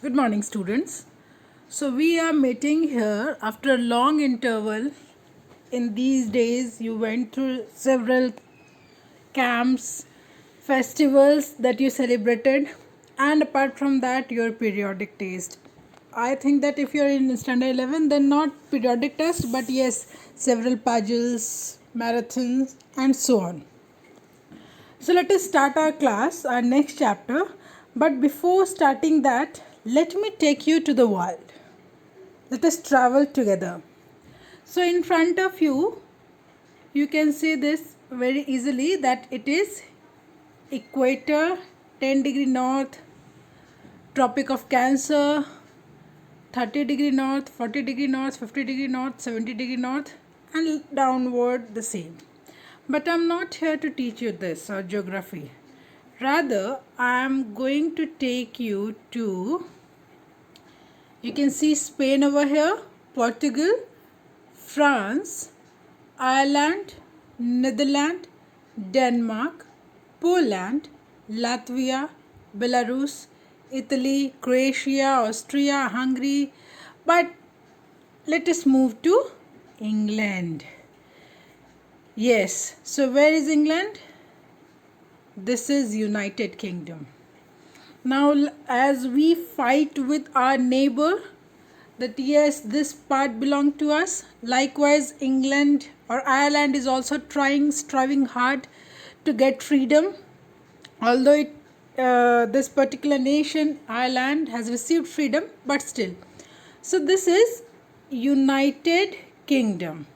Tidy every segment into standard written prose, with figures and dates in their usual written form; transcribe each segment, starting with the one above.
Good morning, students. So, we are meeting here after a long interval. In these days, you went through several camps, festivals that you celebrated, and apart from that, your periodic test. I think that if you're in standard 11, then not periodic test, but yes, several puzzles, marathons, and so on. So let us start our class, our next chapter. But before starting that, let me take you to the world. Let us travel together. So in front of you, you can see this very easily that it is equator, 10-degree north, tropic of Cancer, 30-degree north, 40-degree north, 50-degree north, 70-degree north, and downward the same. But I'm not here to teach you this or geography. Rather, I'm going to take you to, you can see Spain over here, Portugal, France, Ireland, Netherlands, Denmark, Poland, Latvia, Belarus, Italy, Croatia, Austria, Hungary. But let us move to England. Yes, so where is England? This is United Kingdom. Now, as we fight with our neighbor, that yes, this part belongs to us. Likewise, England or Ireland is also striving hard to get freedom. Although this particular nation, Ireland, has received freedom, but still. So this is United Kingdom.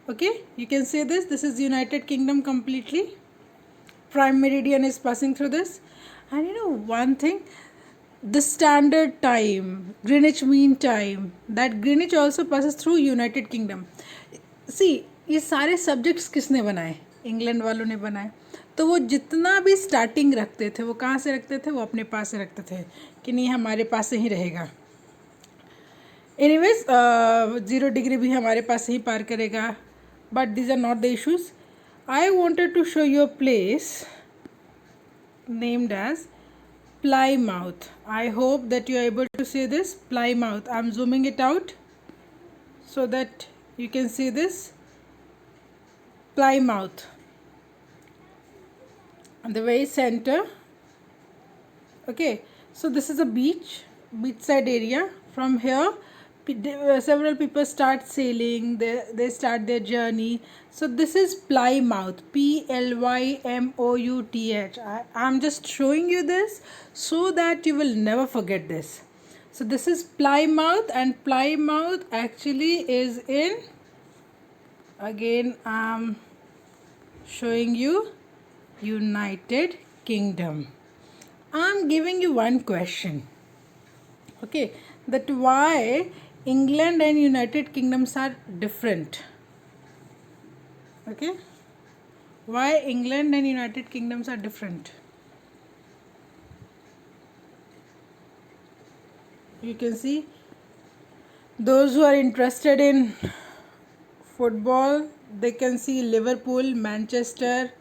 Okay, you can say this. This is United Kingdom completely. Prime meridian is passing through this. And you know one thing, the standard time, Greenwich Mean Time, that Greenwich also passes through United Kingdom. See, ये सारे subjects किसने बनाए? England वालों ने बनाए. तो वो जितना भी स्टार्टिंग रखते थे वो कहाँ से रखते थे? वो अपने पास से रखते थे कि नहीं हमारे पास से ही रहेगा. एनीवेज 0 डिग्री भी हमारे पास से ही पार करेगा. But these are not the issues. I wanted to show you a place named as Plymouth. I hope that you are able to see this Plymouth. I am zooming it out so that you can see this Plymouth. The very center. Okay, so this is a beachside area. From here, several people start sailing, they start their journey. So this is Plymouth, Plymouth. I'm just showing you this so that you will never forget this. So this is Plymouth, and Plymouth actually is in, again I'm showing you, United Kingdom. I'm giving you one question, okay, that why England and United Kingdoms are different. Okay, why England and United Kingdoms are different? You can see, those who are interested in football, they can see Liverpool, Manchester,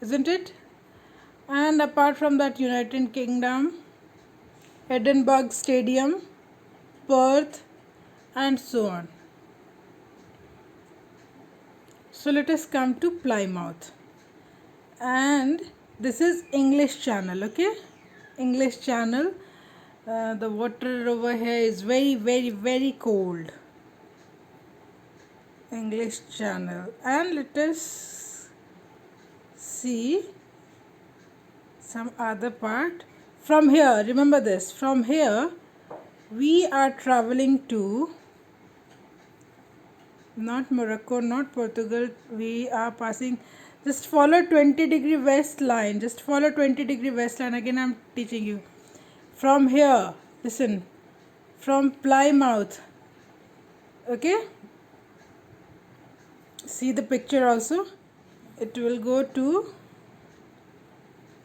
isn't it? And apart from that, United Kingdom, Edinburgh Stadium, Perth, and so on. So let us come to Plymouth. And this is English Channel, okay? English Channel. The water over here is very, very, very cold. English Channel. And let us see some other part. From here, remember this, from here we are traveling to not Morocco, not Portugal. We are passing, just follow 20-degree west line, just follow 20-degree west line. Again I'm teaching you. From here, listen, from Plymouth, okay, see the picture also, it will go to,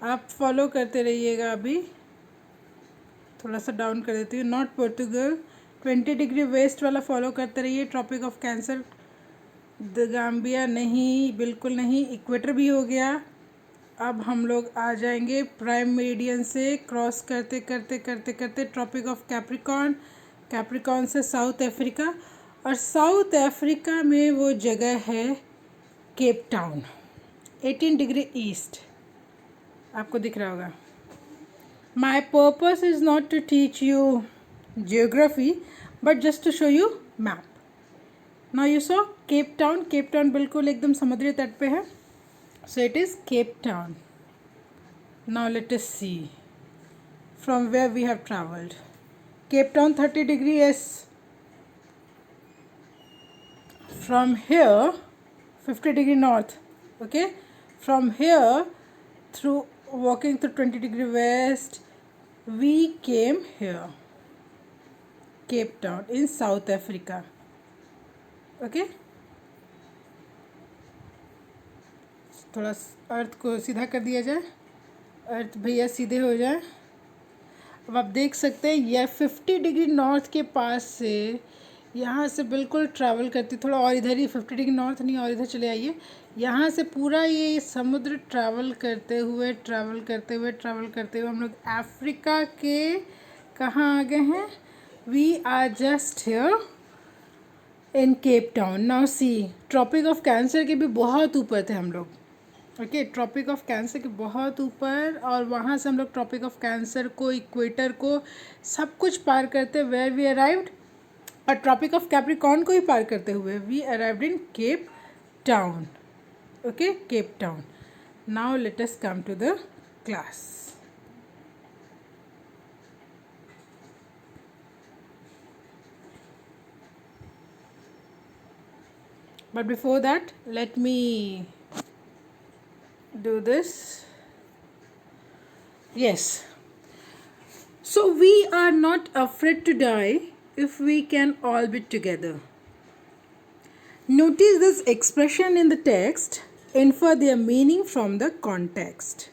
आप follow करते रहिएगा. अभी थोड़ा सा down कर देती हूँ. Not Portugal, twenty degree west वाला फॉलो करते रहिए. Tropic of cancer, the Gambia नहीं, बिल्कुल नहीं. इक्वेटर भी हो गया. अब हम लोग आ जाएंगे प्राइम मेरिडियन से क्रॉस करते करते करते करते ट्रॉपिक ऑफ कैप्रिकॉर्न, कैप्रिकॉर्न से साउथ अफ्रीका, और साउथ अफ्रीका में वो जगह है केप टाउन, 18 डिग्री ईस्ट, आपको दिख रहा होगा. My purpose is not to teach you geography but just to show you map. Now you saw Cape Town, Cape Town बिल्कुल एकदम समुद्री तट पे है. So it is Cape Town. Now let us see from where we have traveled. Cape Town 30 degree S. From here 50 degree north. Okay. From here through walking through 20 degree west we came here. Cape Town in South Africa. Okay. थोड़ा अर्थ को सीधा कर दिया जाए, अर्थ भैया सीधे हो जाए. अब आप देख सकते हैं यह 50 डिग्री नॉर्थ के पास से यहाँ से बिल्कुल ट्रैवल करती, थोड़ा और इधर ही 50 डिग्री नॉर्थ नहीं और इधर चले आइए. यहाँ से पूरा ये समुद्र ट्रैवल करते हुए हम लोग अफ्रीका के कहाँ आ गए हैं. We are just here in Cape Town. Now see tropic of cancer के भी बहुत ऊपर थे हम लोग. ओके, ट्रॉपिक ऑफ कैंसर के बहुत ऊपर, और वहाँ से हम लोग ट्रॉपिक ऑफ कैंसर को, इक्वेटर को, सब कुछ पार करते वेयर वी अराइव्ड, और ट्रॉपिक ऑफ कैप्रिकॉर्न को ही पार करते हुए we arrived in Cape Town. Okay, Cape Town. Now let us come to the class. But before that, let me do this. Yes. So we are not afraid to die if we can all be together. Notice this expression in the text. Infer their meaning from the context.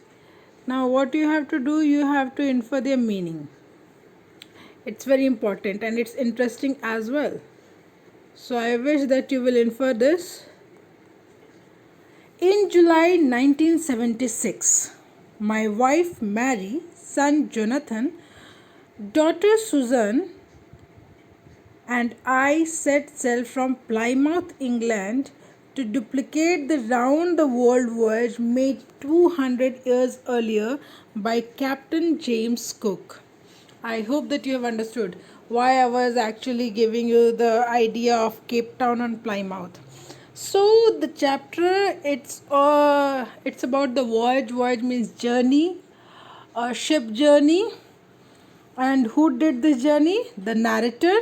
Now what you have to do, you have to infer their meaning. It's very important and it's interesting as well. So I wish that you will infer this. In July 1976, my wife Mary, son Jonathan, daughter Susan, and I set sail from Plymouth, England, to duplicate the round the world voyage made 200 years earlier by Captain James Cook. I hope that you have understood why I was actually giving you the idea of Cape Town and Plymouth. So the chapter, it's about the voyage. Voyage means journey, a ship journey. And who did this journey? The narrator.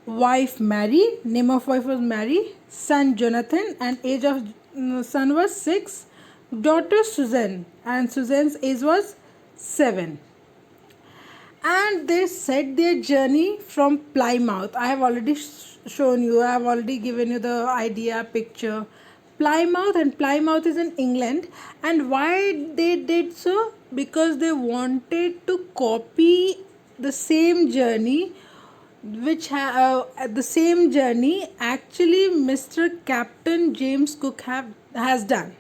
Wife Mary, name of wife was Mary, son Jonathan, and age of son was 6, daughter Susan, and Susan's age was 7. And they set their journey from Plymouth. I have already shown you, I have already given you the idea, picture. Plymouth, and Plymouth is in England. And why they did so? Because they wanted to copy the same journey, which the same journey actually Mr. Captain James Cook has done.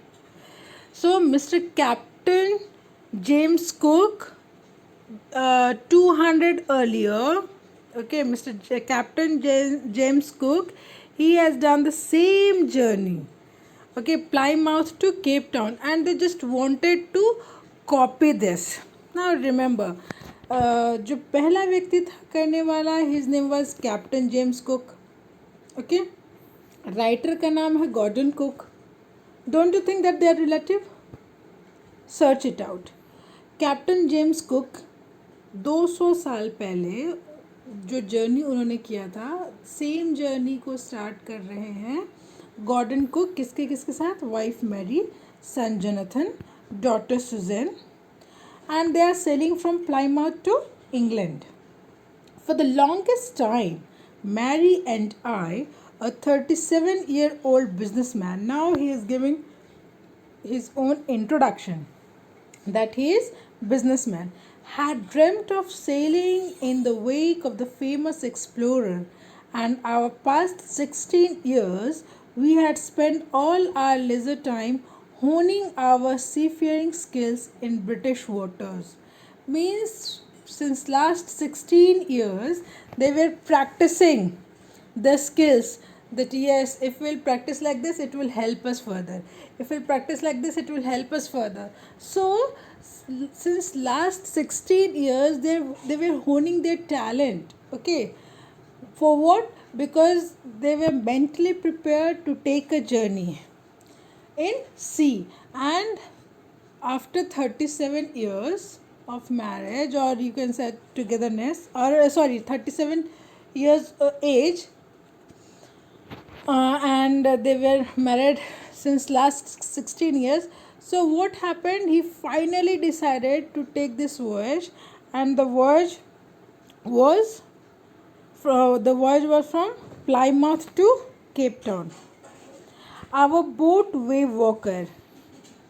So Mr. Captain James Cook, 200 earlier, okay, Captain James Cook, he has done the same journey, okay, Plymouth to Cape Town, and they just wanted to copy this. Now remember, जो पहला व्यक्ति था करने वाला, his name was Captain James Cook, okay, writer का नाम है Gordon Cook. Don't you think that they are relative? Search it out. Captain James cook 200 साल पहले जो जर्नी उन्होंने किया था, सेम जर्नी को स्टार्ट कर रहे हैं गॉर्डन कुक. किसके किसके साथ? Wife Mary, son Jonathan, daughter Susan, and they are sailing from Plymouth to England. For the longest time, Mary and I, a 37-year-old businessman, now he is giving his own introduction, that he is businessman, had dreamt of sailing in the wake of the famous explorer, and our past 16 years we had spent all our leisure time honing our seafaring skills in British waters. Means since last 16 years they were practicing the skills, that yes, if we'll practice like this it will help us further, if we'll practice like this it will help us further. So since last 16 years they were honing their talent. Okay, for what? Because they were mentally prepared to take a journey in sea. And after 37 years of marriage, or you can say togetherness, or 37 years age, and they were married since last 16 years. So what happened, he finally decided to take this voyage, and was the voyage was from Plymouth to Cape Town. Our boat wave walker,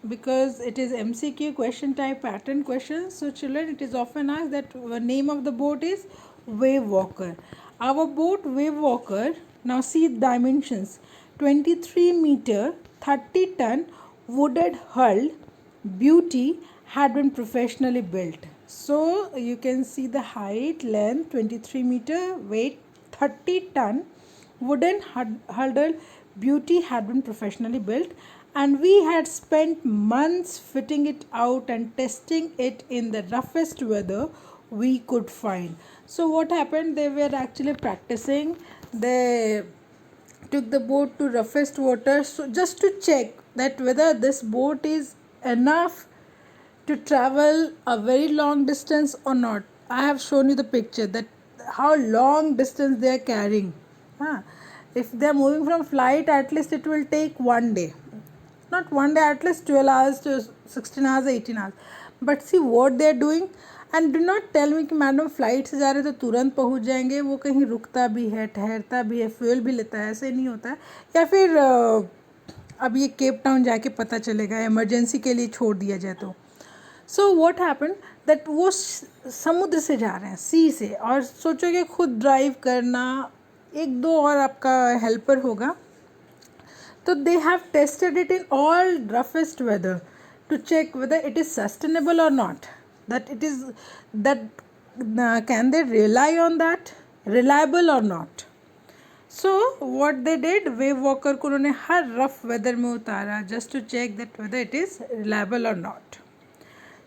because it is MCQ question type pattern questions, so children, it is often asked that the name of the boat is wave walker. Our boat wave walker, now see dimensions: 23-meter 30-ton wooded hull beauty had been professionally built. So you can see the height, length 23-meter, weight 30-ton, wooden huddle beauty had been professionally built, and we had spent months fitting it out and testing it in the roughest weather we could find. So what happened, they were actually practicing, they took the boat to roughest water, so just to check that whether this boat is enough to travel a very long distance or not. I have shown you the picture that how long distance they are carrying. Huh? If they are moving from flight, at least it will take one day. Not one day, at least 12 hours to 16 hours, 18 hours. But see what they are doing. And do not tell me कि madam flight से जा रहे तो तुरंत पहुंच जाएंगे, वो कहीं रुकता भी है, ठहरता भी है, फ्यूल भी लेता है, ऐसे नहीं होता है. या फिर अब ये केप टाउन जाके पता चलेगा, इमरजेंसी के लिए छोड़ दिया जाए तो. सो व्हाट हैपन दैट वो समुद्र से जा रहे हैं, सी से, और सोचोगे खुद ड्राइव करना, एक दो और आपका हेल्पर होगा. तो they have tested it in all roughest weather to check whether it is sustainable or not, that it is that can they rely on that, reliable or not. So what they did, wave walker को उन्होंने हर rough weather में उतारा just to check that whether it is reliable or not.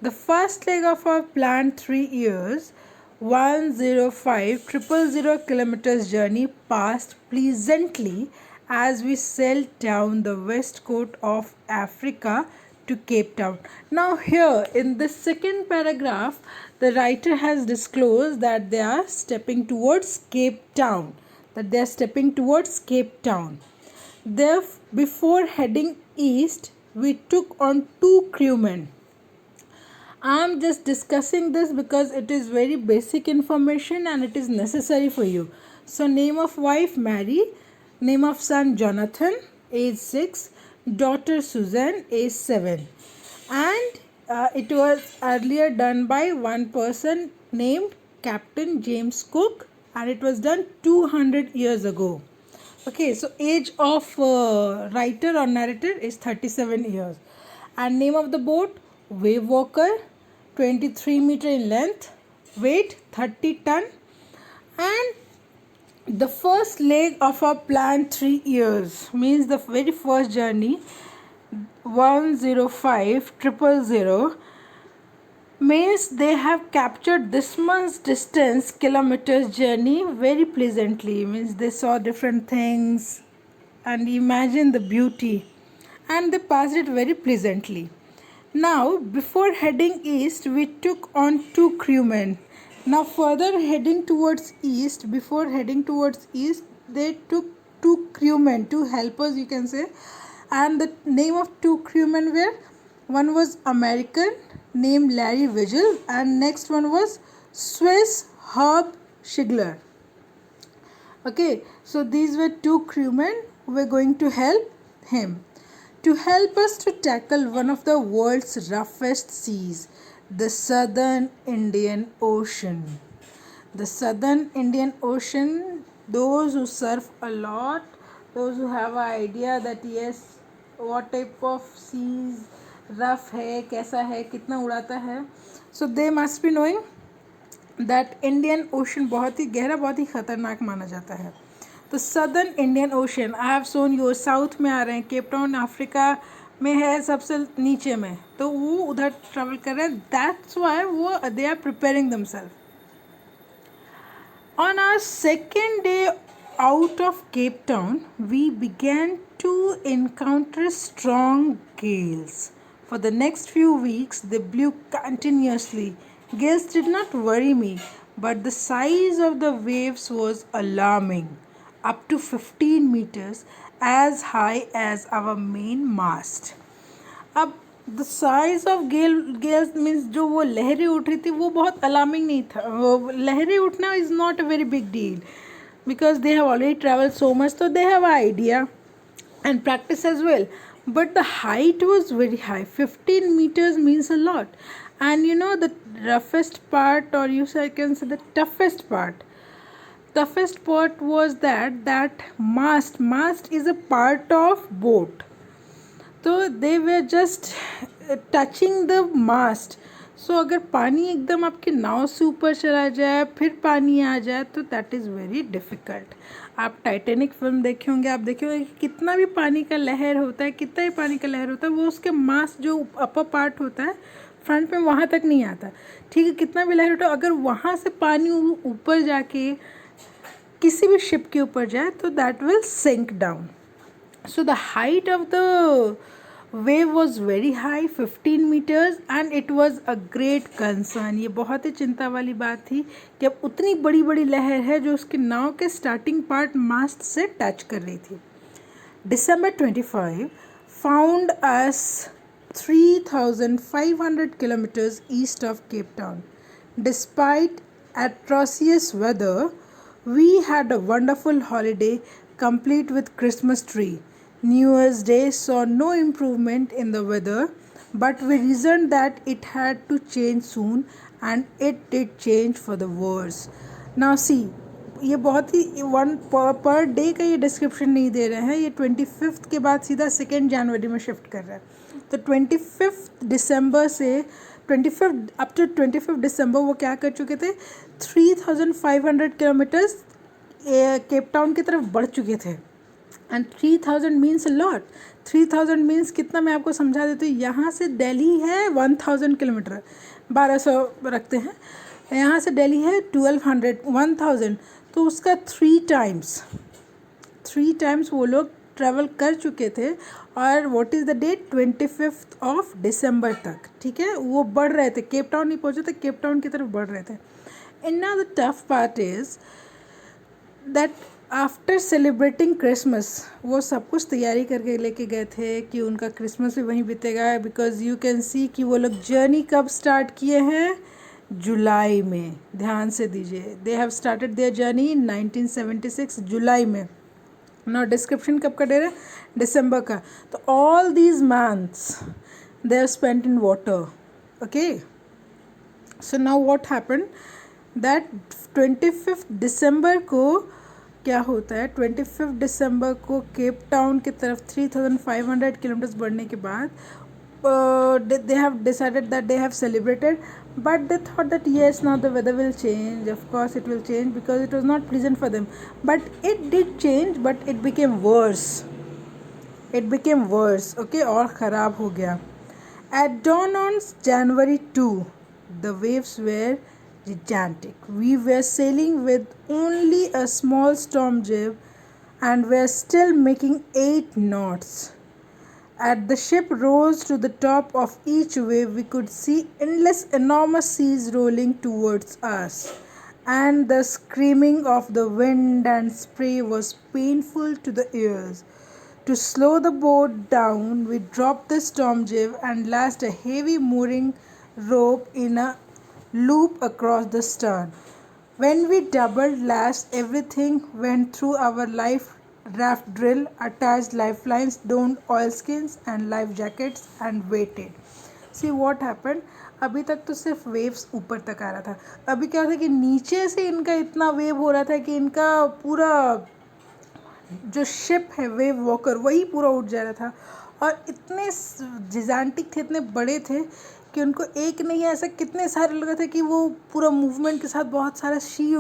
The first leg of our planned 3 years 105,000 kilometers journey passed pleasantly as we sailed down the west coast of Africa to Cape Town. Now here in this second paragraph, the writer has disclosed that they are stepping towards Cape Town. There, before heading east, we took on 2 crewmen. I am just discussing this because it is very basic information and it is necessary for you. So name of wife Mary, name of son Jonathan, age 6, daughter Susan, age 7. And it was earlier done by one person named Captain James Cook, and it was done 200 years ago. Okay, so age of writer or narrator is 37 years. And name of the boat, Wave Walker, 23-meter in length, weight 30 ton. And the first leg of our planned 3 years, means the very first journey, 105,000, means they have captured this much distance, kilometers journey very pleasantly, means they saw different things and imagine the beauty, and they passed it very pleasantly. Now before heading east, we took on 2 crewmen. Now further heading towards east, before heading towards east, they took 2 crewmen, 2 helpers you can say, and the name of 2 crewmen were, one was American named Larry Vigil, and next one was Swiss Herb Schigler. Okay, so these were 2 crewmen who were going to help him to help us to tackle one of the world's roughest seas, the Southern Indian Ocean. The Southern Indian Ocean, those who surf a lot, those who have an idea that yes, what type of seas, rough है, कैसा है, कितना उड़ाता है. So they must be knowing that Indian ocean बहुत ही गहरा, बहुत ही ख़तरनाक माना जाता है. तो southern Indian ocean I have shown you, south में आ रहे हैं, केप टाउन अफ्रीका में है सबसे नीचे में, तो वो उधर ट्रैवल कर रहे हैं. दैट्स वाई वो they are preparing themself. On our second day out of Cape Town, we began to encounter strong gales. For the next few weeks, they blew continuously. Gales did not worry me, but the size of the waves was alarming, up to 15 meters, as high as our main mast. अब the size of Gales means जो वो लहरें उठ रही थी वो बहुत alarming नहीं था. वो लहरें उठना is not a very big deal because they have already travel so much, तो they have idea and practice as well. But the height was very high. 15 meters means a lot. And you know the roughest part, or you can say the toughest part was that mast is a part of boat. तो दे वे just touching the मास्ट. सो अगर पानी एकदम आपके नाव से ऊपर चला जाए फिर पानी आ जाए तो दैट इज़ वेरी डिफ़िकल्ट. आप टाइटैनिक फिल्म देखे होंगे, आप देखे होंगे कि कितना भी पानी का लहर होता है, कितना भी पानी का लहर होता है, वो उसके मास्ट जो अपर पार्ट होता है फ्रंट में वहाँ तक नहीं आता. ठीक है, कितना भी लहर होता है, अगर वहाँ से पानी ऊपर जाके किसी भी शिप के ऊपर जाए तो that will sink down. So the height of the wave was very high, 15 meters, and it was a great concern. ये बहुत ही चिंता वाली बात थी कि अब उतनी बड़ी बड़ी लहर है जो उसके नाव के स्टार्टिंग पार्ट मास्ट से टच कर रही थी. December 25 found us 3,500 kilometers east of Cape Town. Despite atrocious weather, we had a wonderful holiday complete with Christmas tree. New Year's Day saw no improvement in the weather, but we reasoned that it had to change soon, and it did change for the worse. Now see, ये बहुत ही one per day का ये description नहीं दे रहे हैं, ये 25 के बाद सीधा 2 जनवरी में शिफ्ट कर रहा है. तो 25 दिसंबर से 25 अप टू 25 दिसंबर वो क्या कर चुके थे, 3,500 किलोमीटर्स केप टाउन की तरफ बढ़ चुके थे. And 3,000 means a lot. 3,000 means कितना, मैं आपको समझा देती हूँ. यहाँ से दिल्ली है 1,000 किलोमीटर, 1200 रखते हैं. यहाँ से दिल्ली है 1,200, 1,000, तो उसका 3 टाइम्स वो लोग ट्रैवल कर चुके थे. और what is the date, 25 of December तक. ठीक है, वो बढ़ रहे थे, केप टाउन नहीं पहुँचे थे, केप टाउन की तरफ बढ़ रहे थे. And now the tough part is that after celebrating Christmas, वो सब कुछ तैयारी करके लेके गए थे कि उनका क्रिसमस भी वहीं बीतेगा. बिकॉज यू कैन सी कि वो लोग जर्नी कब स्टार्ट किए हैं, जुलाई में. ध्यान से दीजिए, they have started their journey in 1976 जुलाई में. नाउ डिस्क्रिप्शन कब का दे रहे हैं, दिसंबर का. तो all these months they have spent in water. Okay, so now what happened that 25 दिसंबर को क्या होता है, 25 दिसंबर को केप टाउन की तरफ 3,500 किलोमीटर्स बढ़ने के बाद they have decided that they have celebrated, but they thought that yes, now the weather will change. Of course it will change because it was not pleasant for them, but it did change, but it became worse. Okay, और ख़राब हो गया. At dawn on January 2, the waves were gigantic. We were sailing with only a small storm jib and were still making 8 knots. As the ship rose to the top of each wave, we could see endless enormous seas rolling towards us, and the screaming of the wind and spray was painful to the ears. To slow the boat down, we dropped the storm jib and lashed a heavy mooring rope in a loop across the stern. When we double lashed, everything went through our life raft drill, attached lifelines, donned oilskins and life jackets, and waited. See what happened. अभी तक तो सिर्फ waves ऊपर तक आ रहा था. अभी क्या होता है कि नीचे से इनका इतना वेव हो रहा था कि इनका पूरा जो शिप है वेव वॉकर वही पूरा उठ जा रहा था. और इतने जिजांटिक थे, इतने बड़े थे कि उनको एक नहीं ऐसा कितने सारे लगे थे कि वो पूरा मूवमेंट के साथ बहुत सारा सी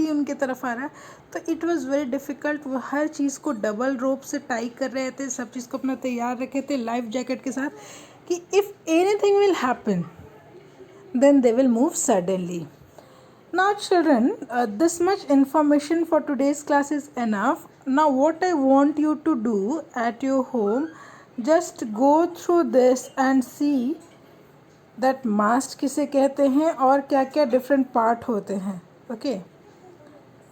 उनके तरफ आ रहा है। तो इट वाज वेरी डिफ़िकल्ट। वो हर चीज़ को डबल रोप से टाई कर रहे थे, सब चीज़ को अपना तैयार रखे थे लाइफ जैकेट के साथ कि if anything will happen then they will move suddenly. Now children, this much information for today's class is enough. Now what I want you to do at your home, just go through this and see that mast किसे कहते हैं और क्या क्या different part होते हैं. Okay,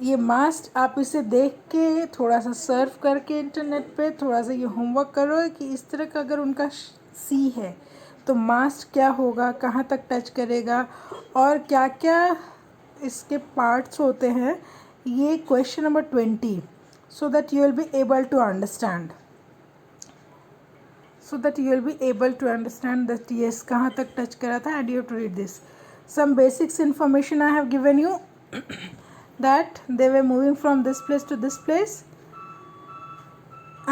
ये मास्ट आप इसे देख के थोड़ा सा सर्व करके इंटरनेट पे थोड़ा सा ये होमवर्क करो कि इस तरह का अगर उनका सी है तो मास्ट क्या होगा, कहाँ तक टच करेगा और क्या क्या इसके पार्ट्स होते हैं. ये question number 20, so that you will be able to understand that yes कहाँ तक टच करा था. And you to read this some basics information I have given you that they were moving from this place to this place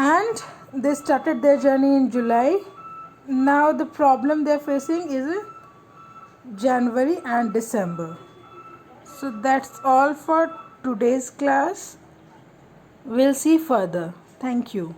and they started their journey in July. Now the problem they are facing is January and December. So that's all for today's class. We'll see further. Thank you.